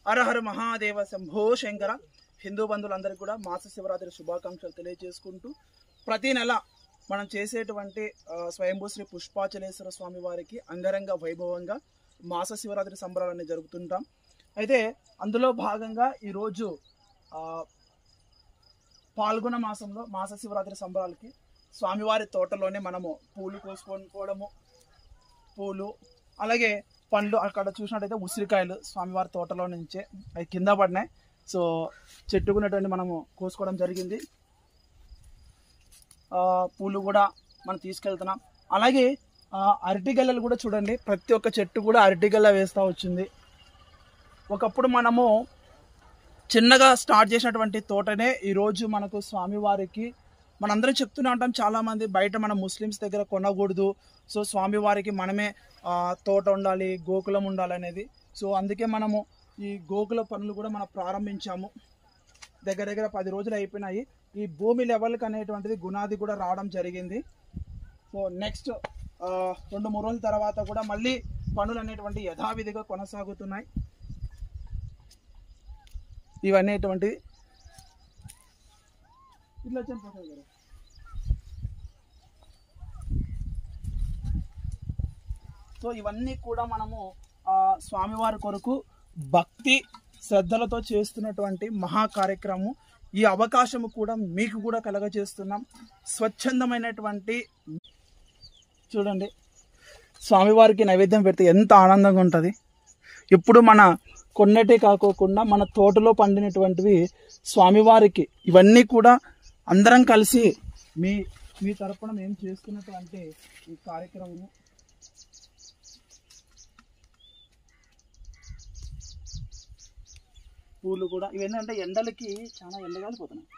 హర హర మహాదేవ శంభో శంకర. హిందూ బంధువులందరికీ కూడా మాస శివరాత్రి శుభాకాంక్షలు తెలియజేసుకుంటూ, ప్రతి నెల మనం చేసేటువంటి స్వయంభూ శ్రీ పుష్పాచలేశ్వర స్వామి వారికి అంగరంగ వైభవంగా మాస శివరాత్రి సంబరాలన్నీ జరుపుతుంటాం. అయితే అందులో భాగంగా ఈరోజు పాల్గొన మాసంలో మాస శివరాత్రి సంబరాలకి స్వామివారి తోటలోనే మనము పూలు కోసుకోవడము, పూలు అలాగే పండ్లు, అక్కడ చూసినట్టయితే ఉసిరికాయలు స్వామివారి తోటలో నుంచే అవి కింద పడినాయి. సో చెట్టుకున్నటువంటి మనము కోసుకోవడం జరిగింది. పూలు కూడా మనం తీసుకెళ్తున్నాం. అలాగే అరటిగెల్లలు కూడా చూడండి, ప్రతి ఒక్క చెట్టు కూడా అరటిగెల్ల వేస్తూ వచ్చింది. ఒకప్పుడు మనము చిన్నగా స్టార్ట్ చేసినటువంటి తోటనే ఈరోజు మనకు స్వామివారికి మనందరం చెప్తూనే ఉంటాం. చాలామంది బయట మన ముస్లిమ్స్ దగ్గర కొనకూడదు, సో స్వామివారికి మనమే తోట ఉండాలి, గోకులం ఉండాలి అనేది. సో అందుకే మనము ఈ గోకుల పనులు కూడా మనం ప్రారంభించాము. దగ్గర దగ్గర 10 రోజులు అయిపోయినాయి. ఈ భూమి లెవెల్కి అనేటువంటిది గునాది కూడా రావడం జరిగింది. సో నెక్స్ట్ 2-3 రోజుల తర్వాత కూడా మళ్ళీ పనులు అనేటువంటి యథావిధిగా కొనసాగుతున్నాయి. ఇవన్నీ ఇట్లా చెప్పారు. సో ఇవన్నీ కూడా మనము స్వామివారి కొరకు భక్తి శ్రద్ధలతో చేస్తున్నటువంటి మహా కార్యక్రమం. ఈ అవకాశము కూడా మీకు కూడా కలగజేస్తున్నాం. స్వచ్ఛందమైనటువంటి చూడండి, స్వామివారికి నైవేద్యం పెడితే ఎంత ఆనందంగా ఉంటుంది. ఇప్పుడు మన కొన్నటే కాకోకుండా మన తోటలో పండినటువంటివి స్వామివారికి, ఇవన్నీ కూడా అందరం కలిసి మీ తరపున మేము చేస్తున్నటువంటి ఈ కార్యక్రమము. పూలు కూడా ఇవేంటంటే ఎండలకి చాలా ఎండగాలిపోతున్నాయి.